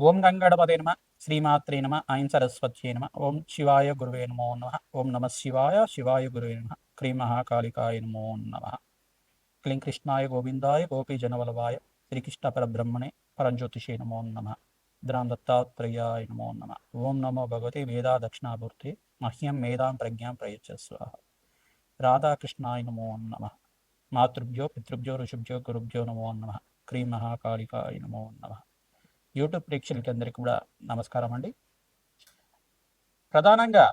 ఓం గంగణపతే నమ శ్రీమాత్రే నమ ఐం సరస్వత్యై నమ ఓం శివాయ గురువే నమో నమ ఓం నమ శివాయ శివాయ గురువే నమ క్రీం మహాకాళికాయ నమో నమ క్లీం కృష్ణాయ గోవిందాయ గోపీజనవల్లభాయ శ్రీకృష్ణ పరబ్రహ్మణే పరంజ్యోతిషే నమో నమ ద్రాం దత్తాత్రేయాయ నమో నమ ఓం నమో భగవతే మేధా దక్షిణామూర్తే మహ్యం మేధాం ప్రజ్ఞాం ప్రయచ్చస్వ రాధాకృష్ణాయ నమో నమ మాతృభ్యో పితృభ్యో ఋషిభ్యో గురుభ్యో నమో నమ క్రీం మహాకాళికాయ నమో నమ యూట్యూబ్ ప్రేక్షకులందరికీ కూడా నమస్కారం అండి. ప్రధానంగా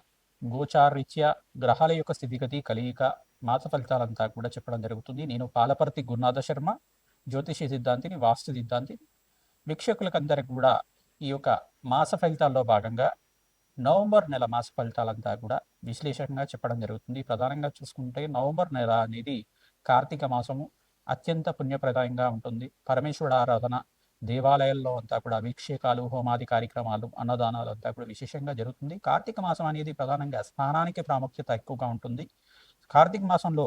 గోచారరీత్యా గ్రహాల యొక్క స్థితిగతి కలియిక మాస ఫలితాలంతా కూడా చెప్పడం జరుగుతుంది. నేను పాలపర్తి గురునాథ శర్మ, జ్యోతిష సిద్ధాంతిని, వాస్తు సిద్ధాంతిని. వీక్షకులకందరికీ కూడా ఈ యొక్క మాస ఫలితాల్లో భాగంగా నవంబర్ నెల మాస ఫలితాలంతా కూడా విశ్లేషణగా చెప్పడం జరుగుతుంది. ప్రధానంగా చూసుకుంటే నవంబర్ నెల అనేది కార్తీక మాసము, అత్యంత పుణ్యప్రదాయంగా ఉంటుంది. పరమేశ్వరుడు ఆరాధన, దేవాలయాల్లో అంతా కూడా అభిషేకాలు, హోమాది కార్యక్రమాలు, అన్నదానాలు అంతా కూడా విశేషంగా జరుగుతుంది. కార్తీక మాసం అనేది ప్రధానంగా స్నానానికి ప్రాముఖ్యత ఎక్కువగా ఉంటుంది. కార్తీక మాసంలో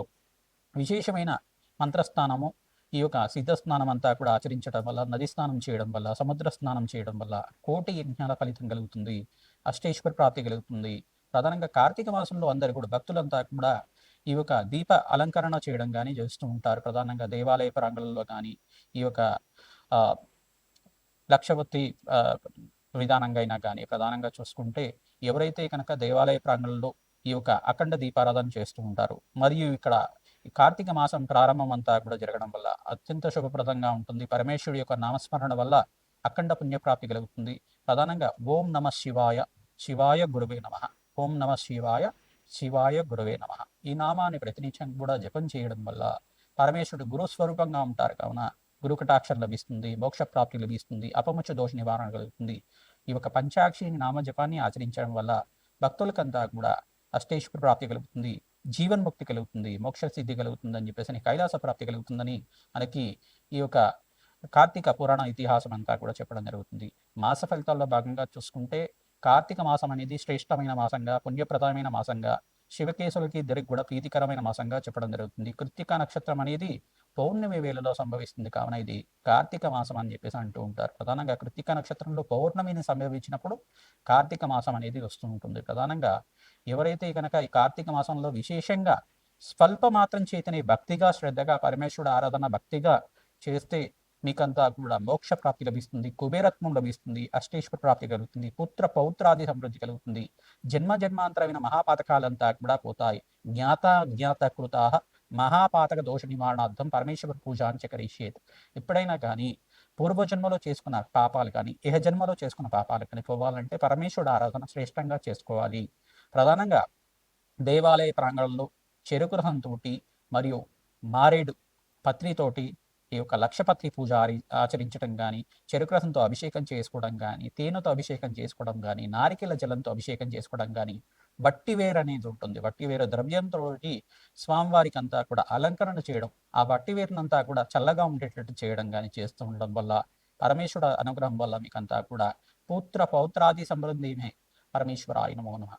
విశేషమైన మంత్రస్నానము, ఈ యొక్క సిద్ధ స్నానం అంతా కూడా ఆచరించడం వల్ల, నది స్నానం చేయడం వల్ల, సముద్ర స్నానం చేయడం వల్ల కోటి యజ్ఞాల ఫలితం కలుగుతుంది, అష్టేశ్వర ప్రాప్తి కలుగుతుంది. ప్రధానంగా కార్తీక మాసంలో అందరు కూడా భక్తులంతా కూడా ఈ యొక్క దీప అలంకరణ చేయడం కానీ చేస్తూ ఉంటారు. ప్రధానంగా దేవాలయ ప్రాంగణంలో కానీ ఈ యొక్క లక్షవత్తి విధానంగా అయినా కానీ ప్రధానంగా చూసుకుంటే ఎవరైతే కనుక దేవాలయ ప్రాంగణంలో ఈ యొక్క అఖండ దీపారాధన చేస్తూ ఉంటారు, మరియు ఇక్కడ కార్తీక మాసం ప్రారంభం అంతా కూడా జరగడం వల్ల అత్యంత శుభప్రదంగా ఉంటుంది. పరమేశ్వరుడి యొక్క నామస్మరణ వల్ల అఖండ పుణ్యప్రాప్తి కలుగుతుంది. ప్రధానంగా ఓం నమ శివాయ, శివాయ గురువే నమ, ఓం నమ శివాయ, శివాయ గురువే నమ ఈ నామాన్ని ప్రతినిత్యం కూడా జపం చేయడం వల్ల పరమేశ్వరుడు గురుస్వరూపంగా ఉంటారు కావున గురు కటాక్షరం లభిస్తుంది, మోక్ష ప్రాప్తి లభిస్తుంది, అపముచ్చ దోష నివారణ కలుగుతుంది. ఈ యొక్క పంచాక్షి నామజపాన్ని ఆచరించడం వల్ల భక్తులకంతా కూడా అష్టేశ్వర ప్రాప్తి కలుగుతుంది, జీవన్ముక్తి కలుగుతుంది, మోక్ష సిద్ధి కలుగుతుంది అని చెప్పేసి కైలాస ప్రాప్తి కలుగుతుందని మనకి ఈ యొక్క కార్తీక పురాణ ఇతిహాసం అంతా కూడా చెప్పడం జరుగుతుంది. మాస ఫలితాల్లో భాగంగా చూసుకుంటే కార్తీక మాసం అనేది శ్రేష్టమైన మాసంగా, పుణ్యప్రదమైన మాసంగా, శివకేశులకి ఇద్దరికి కూడా ప్రీతికరమైన మాసంగా చెప్పడం జరుగుతుంది. కృత్తిక నక్షత్రం అనేది పౌర్ణమి వేళలో సంభవిస్తుంది కావున ఇది కార్తీక మాసం అని చెప్పేసి అంటూ ఉంటారు. ప్రధానంగా కృత్తిక నక్షత్రంలో పౌర్ణమిని సంభవించినప్పుడు కార్తీక మాసం అనేది వస్తూ ఉంటుంది. ప్రధానంగా ఎవరైతే కనుక ఈ కార్తీక మాసంలో విశేషంగా స్వల్ప మాత్రం చేతనే భక్తిగా, శ్రద్ధగా పరమేశ్వరుడు ఆరాధన భక్తిగా చేస్తే మీకంతా కూడా మోక్ష ప్రాప్తి లభిస్తుంది, కుబేరత్వం లభిస్తుంది, అష్టేశ్వర ప్రాప్తి కలుగుతుంది, పుత్ర పౌత్రాది సమృద్ధి కలుగుతుంది, జన్మ జన్మాంతరమైన మహాపాతకాలంతా కూడా పోతాయి. జ్ఞాత జ్ఞాత కృతా మహాపాతక దోష నివారణార్థం పరమేశ్వర పూజ అని కరిష్యేత్. ఎప్పుడైనా కానీ పూర్వజన్మలో చేసుకున్న పాపాలు కానీ ఇహ జన్మలో చేసుకున్న పాపాలు కానీ పోవాలంటే పరమేశ్వరుడు ఆరాధన శ్రేష్టంగా చేసుకోవాలి. ప్రధానంగా దేవాలయ ప్రాంగణంలో చెరుకు రసంతోటి మరియు మారేడు పత్రితోటి ఈ యొక్క లక్షపత్రి పూజ ఆచరించడం కానీ, చెరుకు రసంతో అభిషేకం చేసుకోవడం కానీ, తేనెతో అభిషేకం చేసుకోవడం కానీ, నారికెల జలంతో అభిషేకం చేసుకోవడం కానీ, వట్టివేరు అనేది ఉంటుంది, వట్టివేరు ద్రవ్యంతో స్వామివారికి అంతా కూడా అలంకరణ చేయడం, ఆ వట్టివేరునంతా కూడా చల్లగా ఉండేటట్టు చేయడం కానీ చేస్తూ ఉండడం వల్ల పరమేశ్వర అనుగ్రహం వల్ల మీకంతా కూడా పుత్ర పౌత్రాది సమృద్ధిమే పరమేశ్వరాయ నమో నమః.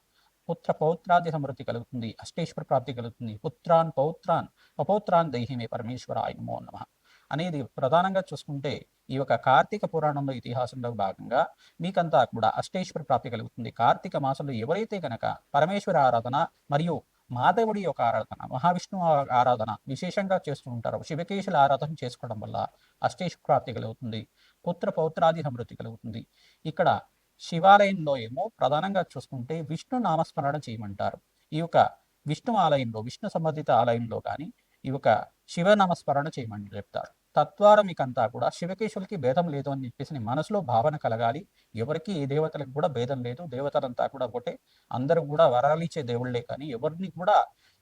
పుత్ర పౌత్రాది సమృద్ధి కలుగుతుంది, అష్టేశ్వర ప్రాప్తి కలుగుతుంది. పుత్రాన్ పౌత్రాన్ అపౌత్రాన్ దైహిమే పరమేశ్వరాయ నమో నమః అనేది ప్రధానంగా చూసుకుంటే ఈ యొక్క కార్తీక పురాణంలో ఇతిహాసంలో భాగంగా మీకంతా కూడా అష్టేశ్వర ప్రాప్తి కలుగుతుంది. కార్తీక మాసంలో ఎవరైతే కనుక పరమేశ్వర ఆరాధన మరియు మాధవుడి యొక్క ఆరాధన, మహావిష్ణువు ఆరాధన విశేషంగా చేస్తూ ఉంటారు, శివకేశుల ఆరాధన చేసుకోవడం వల్ల అష్టేశ్వర ప్రాప్తి కలుగుతుంది, పుత్ర పౌత్రాది సమృద్ధి కలుగుతుంది. ఇక్కడ శివాలయంలో ఏమో ప్రధానంగా చూసుకుంటే విష్ణు నామస్మరణ చేయమంటారు. ఈ యొక్క విష్ణు ఆలయంలో, విష్ణు సంబంధిత ఆలయంలో కానీ ఈ యొక్క శివనామస్మరణ చేయమని చెప్తారు. తద్వారా మీకంతా కూడా శివకేశవులకి భేదం లేదు అని చెప్పేసి మనసులో భావన కలగాలి. ఎవరికి ఏ దేవతలకు కూడా భేదం లేదు, దేవతలంతా కూడా ఒకటే, అందరూ కూడా వరాలిచ్చే దేవుళ్ళే కానీ ఎవరిని కూడా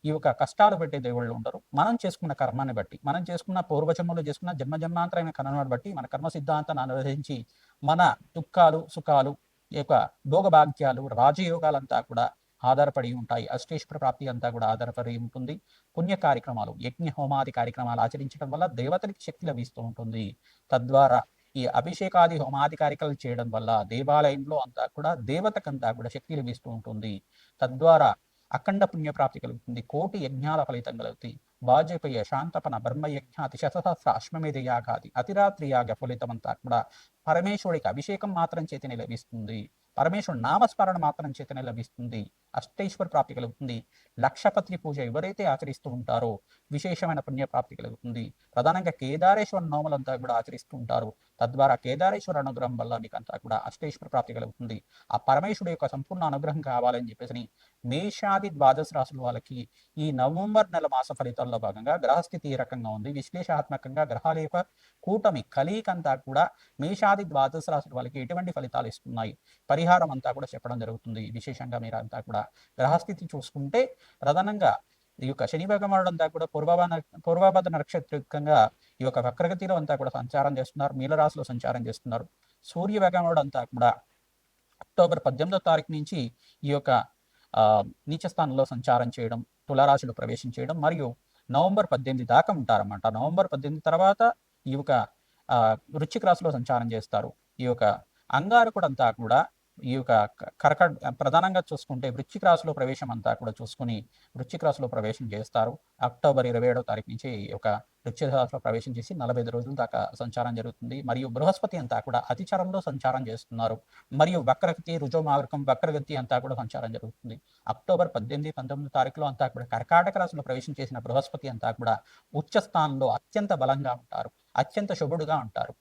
ఈ యొక్క కష్టాలు పెట్టే దేవుళ్ళు ఉండరు. మనం చేసుకున్న కర్మాన్ని బట్టి, మనం చేసుకున్న పూర్వజన్మలో చేసుకున్న జన్మజన్మాంతరమైన కర్మాన్ని బట్టి మన కర్మ సిద్ధాంతాన్ని అనుసరించి మన దుఃఖాలు సుఖాలు, ఈ యొక్క భోగభాగ్యాలు, రాజయోగాలంతా కూడా ఆధారపడి ఉంటాయి. అష్టేశ్వర ప్రాప్తి అంతా కూడా ఆధారపడి ఉంటుంది. పుణ్య కార్యక్రమాలు, యజ్ఞ హోమాది కార్యక్రమాలు ఆచరించడం వల్ల దేవతలకి శక్తి లభిస్తూ ఉంటుంది. తద్వారా ఈ అభిషేకాది హోమాది కార్యక్రమాలు చేయడం వల్ల దేవాలయంలో అంతా కూడా దేవతకంతా కూడా శక్తి లభిస్తూ ఉంటుంది. తద్వారా అఖండ పుణ్యప్రాప్తి కలుగుతుంది, కోటి యజ్ఞాల ఫలితం కలుగుతుంది. వాజపేయ శాంతపన బ్రహ్మయజ్ఞాతి శతసహస్ర అశ్వమేధ యాగాది అతిరాత్రి యాగ ఫలితం అంతా కూడా పరమేశ్వరుడికి అభిషేకం మాత్రం చేతనే లభిస్తుంది. పరమేశ్వరుడు నామస్మరణ మాత్రం చేతనే లభిస్తుంది. అష్టైశ్వర ప్రాప్తి కలుగుతుంది. లక్షపత్రి పూజ ఎవరైతే ఆచరిస్తూ ఉంటారో విశేషమైన పుణ్యప్రాప్తి కలుగుతుంది. ప్రధానంగా కేదారేశ్వర నోములంతా కూడా ఆచరిస్తూ ఉంటారు. తద్వారా కేదారేశ్వర అనుగ్రహం వల్ల మీకు అంతా కూడా అష్టైశ్వర ప్రాప్తి కలుగుతుంది. ఆ పరమేశ్వరుడు యొక్క సంపూర్ణ అనుగ్రహం కావాలని చెప్పేసి మేషాది ద్వాదశ రాశుల వాళ్ళకి ఈ నవంబర్ నెల మాస ఫలితాల్లో భాగంగా గ్రహస్థితి ఈ రకంగా ఉంది. విశ్లేషణాత్మకంగా గ్రహాల యొక్క కూటమి కలీకంతా కూడా మేషాది ద్వాదశ రాశుల వాళ్ళకి ఎటువంటి ఫలితాలు ఇస్తున్నాయి, పరిహారం అంతా కూడా చెప్పడం జరుగుతుంది. విశేషంగా మీరు అంతా కూడా గ్రహస్థితి చూసుకుంటే ప్రధానంగా ఈ యొక్క శని భగవానుడు అంతా కూడా పూర్వభద్ర నక్షత్రికంగా ఈ యొక్క వక్రగతిలో అంతా కూడా సంచారం చేస్తున్నారు. మీనరాశిలో సంచారం చేస్తున్నారు. సూర్య భగవానుడు అంతా కూడా అక్టోబర్ 18వ తారీఖు నుంచి ఈ యొక్క నీచ స్థానంలో సంచారం చేయడం, తులారాశిలో ప్రవేశం చేయడం, మరియు నవంబర్ 18 దాకా ఉంటారన్నమాట. నవంబర్ 18 తర్వాత ఈ యొక్క వృశ్చిక రాశిలో సంచారం చేస్తారు. ఈ యొక్క అంగారకుడు అంతా కూడా ఈ యొక్క ప్రధానంగా చూసుకుంటే వృశ్చిక రాశిలో ప్రవేశం అంతా కూడా చూసుకుని వృశ్చిక రాశిలో ప్రవేశం చేస్తారు. అక్టోబర్ 27వ తారీఖు నుంచి ఈ యొక్క వృశ్చిక రాశిలో ప్రవేశం చేసి 45 రోజుల దాకా సంచారం జరుగుతుంది. మరియు బృహస్పతి అంతా కూడా అతిచారంలో సంచారం చేస్తున్నారు. మరియు వక్రగతి, రుజుమార్గం, వక్రగతి అంతా కూడా సంచారం జరుగుతుంది. అక్టోబర్ 18, 19 తారీఖులో అంతా కూడా కర్కాటక రాశిలో ప్రవేశం చేసిన బృహస్పతి అంతా కూడా ఉచ్చ స్థానంలో అత్యంత బలంగా ఉంటారు, అత్యంత శుభుడుగా ఉంటారు.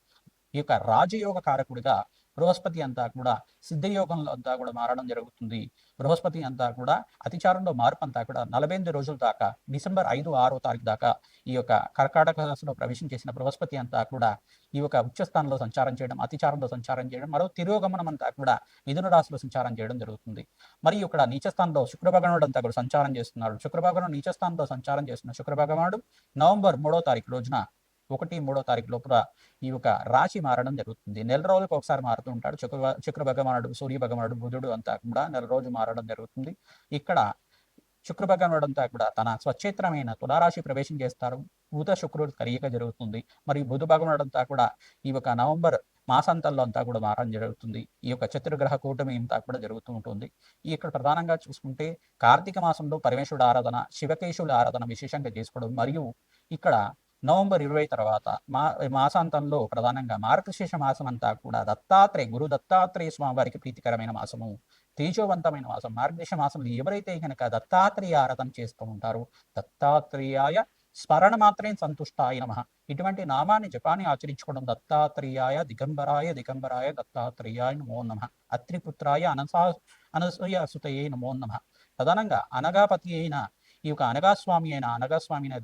ఈ యొక్క రాజయోగ కారకుడిగా బృహస్పతి అంతా కూడా సిద్ధయోగంలో అంతా కూడా మారడం జరుగుతుంది. బృహస్పతి అంతా కూడా అతిచారంలో మార్పు అంతా కూడా 48 రోజుల దాకా డిసెంబర్ 5, 6వ తారీఖు దాకా ఈ యొక్క కర్కాటక రాశిలో ప్రవేశం చేసిన బృహస్పతి అంతా కూడా ఈ యొక్క ఉచ్చస్థానంలో సంచారం చేయడం, అతిచారంలో సంచారం చేయడం, మరో తిరోగమనం అంతా కూడా మిథున రాశిలో సంచారం చేయడం జరుగుతుంది. మరియు ఇక్కడ నీచస్థానంలో శుక్రభగవానుడు అంతా కూడా సంచారం చేస్తున్నాడు. శుక్రభగవానుడు నీచస్థానంలో సంచారం చేస్తున్న శుక్రభగవానుడు నవంబర్ 3వ తారీఖు రోజున 1, 3వ తారీఖు లోపల ఈ యొక్క రాశి మారడం జరుగుతుంది. నెల రోజులకు ఒకసారి మారుతూ ఉంటాడు. శుక్ర భగవానుడు, సూర్య భగవానుడు, బుధుడు అంతా కూడా నెల రోజు మారడం జరుగుతుంది. ఇక్కడ శుక్ర భగవానుడు అంతా కూడా తన స్వచ్ఛేత్రమైన తులారాశి ప్రవేశం చేస్తారు. బుధ శుక్రుడు కలయిక జరుగుతుంది. మరియు బుధ భగవానుడు అంతా కూడా ఈ యొక్క నవంబర్ మాసాంతంలో అంతా కూడా మారడం జరుగుతుంది. ఈ యొక్క చతుర్గ్రహ కూటమి అంతా కూడా జరుగుతూ ఉంటుంది. ఇక్కడ ప్రధానంగా చూసుకుంటే కార్తీక మాసంలో పరమేశ్వరుడు ఆరాధన, శివకేశుల ఆరాధన విశేషంగా చేసుకోవడం, మరియు ఇక్కడ నవంబర్ 20 తర్వాత మాసాంతంలో ప్రధానంగా మార్గశీర్ష మాసం అంతా కూడా గురు దత్తాత్రేయ స్వామి వారికి ప్రీతికరమైన మాసము, తేజోవంతమైన మాసం. మార్గశీర్ష మాసంలో ఎవరైతే కనుక దత్తాత్రేయ ఆరాధన చేస్తూ ఉంటారో దత్తాత్రేయాయ స్మరణ మాత్రమే సంతుష్టాయ నమః ఇటువంటి నామాన్ని జపాన్ని ఆచరించుకోవడం, దత్తాత్రేయాయ దిగంబరాయ దత్తాత్రేయాయ నమో నమః, అత్రిపుత్రాయ అనసూయ సుతయే నమో నమః. ప్రధానంగా అనగాపతి అయిన ఈ యొక్క అనగాస్వామి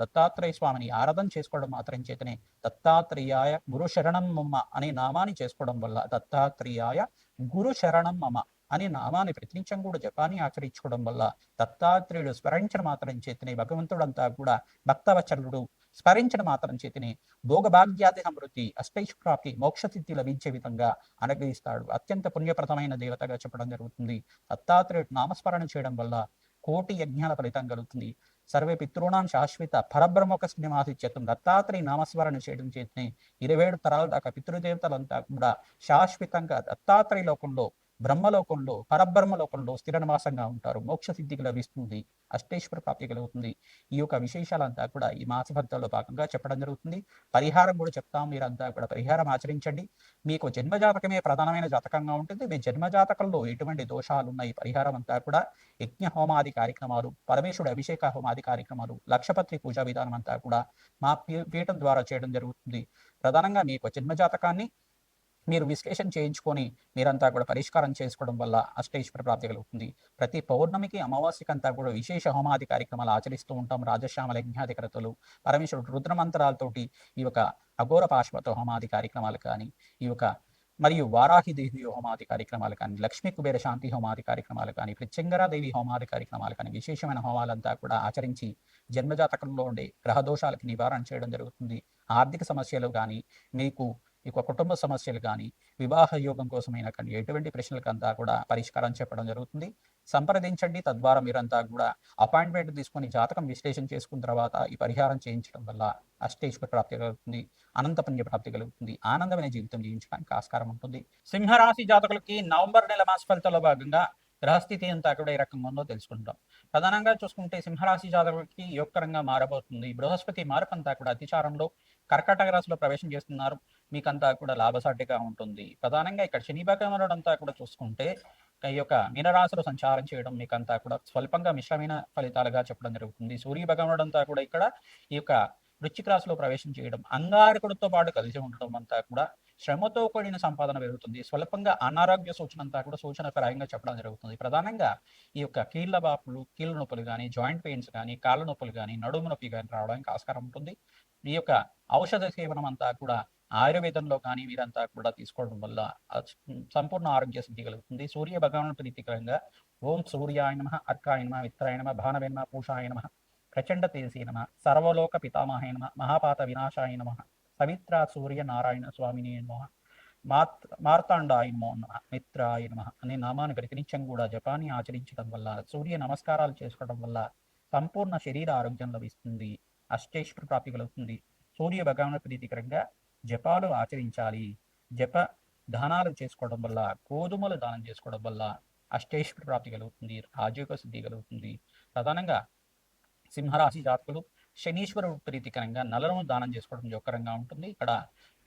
దత్తాత్రేయ స్వామిని ఆరాధన చేసుకోవడం మాత్రం చేతనే దత్తాత్రేయాయ గురు శరణం మమ అనే నామాన్ని చేసుకోవడం వల్ల, దత్తాత్రేయాయ గురు శరణం మమ అనే నామాన్ని ప్రతినిత్యం కూడా జపాన్ని ఆచరించుకోవడం వల్ల దత్తాత్రేయుడు స్మరించడం మాత్రం చేతనే భగవంతుడంతా కూడా భక్తవచరుడు స్మరించడం మాత్రం చేతనే భోగభాగ్యాది సమృద్ధి, అష్టైశ్వరాప్తి, మోక్షసిద్ధి లభించే విధంగా అనుగ్రహిస్తాడు. అత్యంత పుణ్యప్రదమైన దేవతగా చెప్పడం జరుగుతుంది. దత్తాత్రేయుడు నామస్మరణ చేయడం వల్ల కోటి యజ్ఞాల ఫలితం కలుగుతుంది. సర్వే పితృణాం శాశ్వత పరబ్రహ్మక శ్రీనివాసిత్యం దత్తాత్రేయ నామస్మరణ చేయడం చేతనే 27 తరాల దాకా పితృదేవతలంతా కూడా శాశ్వతంగా దత్తాత్రేయ లోకంలో, బ్రహ్మలోకంలో, పరబ్రహ్మలోకంలో స్థిర నివాసంగా ఉంటారు. మోక్ష సిద్ధికి లభిస్తుంది, అష్టేశ్వర ప్రాప్తి కలుగుతుంది. ఈ యొక్క విశేషాలంతా కూడా ఈ మాస ఫలితాల్లో భాగంగా చెప్పడం జరుగుతుంది. పరిహారం కూడా చెప్తాం. మీరంతా కూడా పరిహారం ఆచరించండి. మీకు జన్మజాతకమే ప్రధానమైన జాతకంగా ఉంటుంది. మీ జన్మజాతకంలో ఎటువంటి దోషాలు ఉన్నాయి, పరిహారం అంతా కూడా యజ్ఞ హోమాది కార్యక్రమాలు, పరమేశ్వరుడు అభిషేక హోమాది కార్యక్రమాలు, లక్షపత్రి పూజా విధానం అంతా కూడా మా పీఠం ద్వారా చేయడం జరుగుతుంది. ప్రధానంగా మీకు జన్మజాతకాన్ని మీరు విశ్లేషణ చేయించుకొని మీరంతా కూడా పరిష్కారం చేసుకోవడం వల్ల అష్టైశ్వర ప్రాప్తి కలుగుతుంది. ప్రతి పౌర్ణమికి, అమావాస్యకి అంతా కూడా విశేష హోమాది కార్యక్రమాలు ఆచరిస్తూ ఉంటాం. రాజశ్యామల యజ్ఞాధికరతలు, పరమేశ్వరుడు రుద్రమంత్రాలతోటి ఈ యొక్క అఘోర పాశ్వత హోమాది కార్యక్రమాలు కానీ, ఈ యొక్క మరియు వారాహిదేవి హోమాది కార్యక్రమాలు కానీ, లక్ష్మీ కుబేర శాంతి హోమాది కార్యక్రమాలు కానీ, ప్రత్యంగరాదేవి హోమాది కార్యక్రమాలు కానీ, విశేషమైన హోమాలంతా కూడా ఆచరించి జన్మజాతకంలో ఉండే గ్రహదోషాలకి నివారణ చేయడం జరుగుతుంది. ఆర్థిక సమస్యలు కానీ, మీకు ఇక కుటుంబ సమస్యలు కానీ, వివాహ యోగం కోసమైనా కానీ ఎటువంటి ప్రశ్నలకంతా కూడా పరిష్కారం చెప్పడం జరుగుతుంది. సంప్రదించండి. తద్వారా మీరంతా కూడా అపాయింట్మెంట్ తీసుకొని జాతకం విశ్లేషణ చేసుకున్న తర్వాత ఈ పరిహారం చేయించడం వల్ల అష్టైశ్వర ప్రాప్తి కలుగుతుంది, అనంత పుణ్య ప్రాప్తి కలుగుతుంది, ఆనందమైన జీవితం జీవించడానికి ఆస్కారం ఉంటుంది. సింహరాశి జాతకులకి నవంబర్ నెల మాస ఫలితాల్లో భాగంగా గ్రహస్థితి అంతా కూడా ఏ రకంగా ఉందో తెలుసుకుంటాం. ప్రధానంగా చూసుకుంటే సింహరాశి జాతకులకి యోగకరంగా మారబోతుంది. బృహస్పతి మార్పు అంతా కూడా అతిచారంలో కర్కాటక రాశిలో ప్రవేశం చేస్తున్నారు. మీకంతా కూడా లాభసాటిగా ఉంటుంది. ప్రధానంగా ఇక్కడ శని భగవానుడంతా కూడా చూసుకుంటే ఈ యొక్క మీనరాశిలో సంచారం చేయడం మీకంతా కూడా స్వల్పంగా మిశ్రమైన ఫలితాలుగా చెప్పడం జరుగుతుంది. సూర్య భగవానుడంతా కూడా ఇక్కడ ఈ యొక్క వృశ్చిక రాశిలో ప్రవేశం చేయడం, అంగారకుడితో పాటు కలిసి ఉండడం అంతా కూడా శ్రమతో కూడిన సంపాదన పెరుగుతుంది. స్వల్పంగా అనారోగ్య సూచన అంతా కూడా సూచనప్రాయంగా చెప్పడం జరుగుతుంది. ప్రధానంగా ఈ యొక్క కీళ్ళ వాపులు, కీళ్ళ నొప్పులు కానీ, జాయింట్ పెయిన్స్ కానీ, కాళ్ళ నొప్పులు కానీ, నడుము నొప్పి కానీ రావడానికి ఆస్కారం ఉంటుంది. ఈ యొక్క ఔషధ సేవనం అంతా కూడా ఆయుర్వేదంలో కానీ వీరంతా కూడా తీసుకోవడం వల్ల సంపూర్ణ ఆరోగ్య సిద్ధి కలుగుతుంది. సూర్య భగవాను ప్రీతికరంగా ఓం సూర్యాయ నమః, అర్కాయ నమః, మిత్రాయ నమః, భానవే నమః, పూషాయ నమః, ప్రచండ తేజసే నమః, సర్వలోక పితామహాయ నమః, మహాపాత వినాశాయ నమః, సవిత్ర సూర్య నారాయణ స్వామిని నమః, మార్తాండాయ నమో నమః, మిత్రాయ నమః అనే నామాన్ని ప్రతినిత్యం కూడా జపాన్ని ఆచరించడం వల్ల, సూర్య నమస్కారాలు చేసుకోవడం వల్ల సంపూర్ణ శరీర ఆరోగ్యం లభిస్తుంది. అష్టైశ్వర ప్రాప్తి కలుగుతుంది. సూర్య భగవాను ప్రీతికరంగా జపాలు ఆచరించాలి. జప దానాలు చేసుకోవడం వల్ల, గోధుమలు దానం చేసుకోవడం వల్ల అష్టైశ్వర ప్రాప్తి కలుగుతుంది. రాజయోగ సిద్ధి కలుగుతుంది. ప్రధానంగా సింహరాశి జాతకులు శనీశ్వరుడు ప్రీతికరంగా నలను దానం చేసుకోవడం యోగకరంగా ఉంటుంది. ఇక్కడ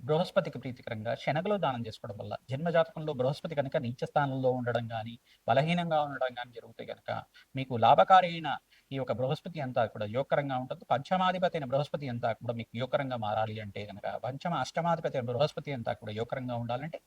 బృహస్పతికి ప్రీతికరంగా శనగలు దానం చేసుకోవడం వల్ల, జన్మజాతకంలో బృహస్పతి కనుక నీచ స్థానంలో ఉండడం కానీ, బలహీనంగా ఉండడం కానీ జరిగితే కనుక మీకు లాభకారి అయిన ఈ యొక్క బృహస్పతి అంతా కూడా యోగకరంగా ఉంటుంది. పంచమాధిపతి అయిన బృహస్పతి అంతా కూడా మీకు యోగకరంగా మారాలి అంటే కనుక, అష్టమాధిపతి అయిన బృహస్పతి అంతా కూడా యోగకరంగా ఉండాలంటే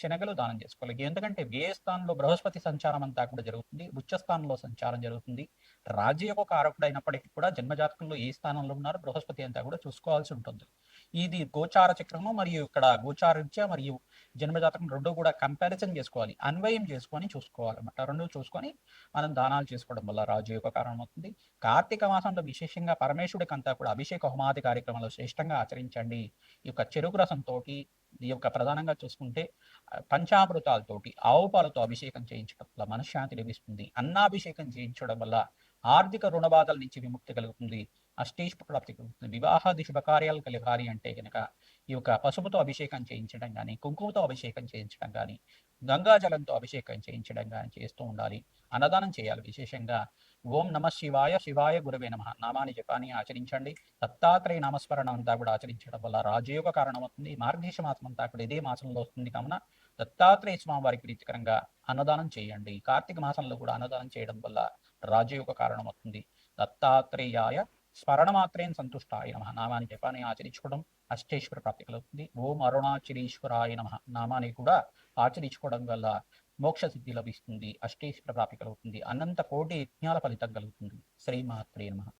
శనగలు దానం చేసుకోవాలి. ఎందుకంటే వ్యయ స్థానంలో బృహస్పతి సంచారం అంతా కూడా జరుగుతుంది, ఉచ్చ స్థానంలో సంచారం జరుగుతుంది. రాజ్యయోగ కారకుడు అయినప్పటికీ కూడా జన్మజాతకంలో ఏ స్థానంలో ఉన్నారో బృహస్పతి అంతా కూడా చూసుకోవాల్సి ఉంటుంది. ఇది గోచార చక్రము మరియు ఇక్కడ గోచారరీత్యా మరియు జన్మజాతకం రెండు కూడా కంపారిజన్ చేసుకోవాలి, అన్వయం చేసుకొని చూసుకోవాలన్నమాట. రెండు చూసుకొని మనం దానాలు చేసుకోవడం వల్ల రాజయోగ కారణం అవుతుంది. కార్తీక మాసంలో విశేషంగా పరమేశ్వరుడికి అంతా కూడా అభిషేక హోమాది కార్యక్రమాలు శ్రేష్టంగా ఆచరించండి. ఈ యొక్క చెరుకు రసంతో, ఈ యొక్క ప్రధానంగా చూసుకుంటే పంచామృతాలతోటి, ఆవు పాలతో అభిషేకం చేయించడం వల్ల మనశ్శాంతి లభిస్తుంది. అన్నాభిషేకం చేయించడం వల్ల ఆర్థిక రుణ బాధల నుంచి విముక్తి కలుగుతుంది. అష్టైశ్వర ప్రాప్తి కలుగుతుంది. వివాహాది శుభకార్యాలు కలగాలి అంటే కనుక ఈ యొక్క పసుపుతో అభిషేకం చేయించడం కానీ, కుంకుమతో అభిషేకం చేయించడం కానీ, గంగాజలంతో అభిషేకం చేయించడం కానీ చేస్తూ ఉండాలి. అన్నదానం చేయాలి. విశేషంగా ఓం నమ శివాయ, శివాయ గురవే నమః నామాన్ని జపాన్ని ఆచరించండి. దత్తాత్రేయ నామస్మరణ అంతా కూడా ఆచరించడం వల్ల రాజయోగ కారణం అవుతుంది. మార్గశీర్ష మాసం అంతా కూడా ఇదే మాసంలో వస్తుంది కావున దత్తాత్రేయ స్వామి వారికి ప్రీతికరంగా అన్నదానం చేయండి. కార్తీక మాసంలో కూడా అన్నదానం చేయడం వల్ల రాజయోగ కారణం అవుతుంది. దత్తాత్రేయాయ స్మరణ మాత్రేన సంతుష్టాయ నమః నామాన్ని జపాన్ని ఆచరించుకోవడం అష్టేశ్వర ప్రాప్తి కలుగుతుంది. ఓం అరుణాచలేశ్వరాయ నమః నామాన్ని కూడా ఆచరించుకోవడం వల్ల మోక్ష సిద్ధి లభిస్తుంది. అష్టేశ్వర ప్రాప్తి కలుగుతుంది. అనంత కోటి యజ్ఞాల ఫలితం కలుగుతుంది. శ్రీమాత్రే నమః.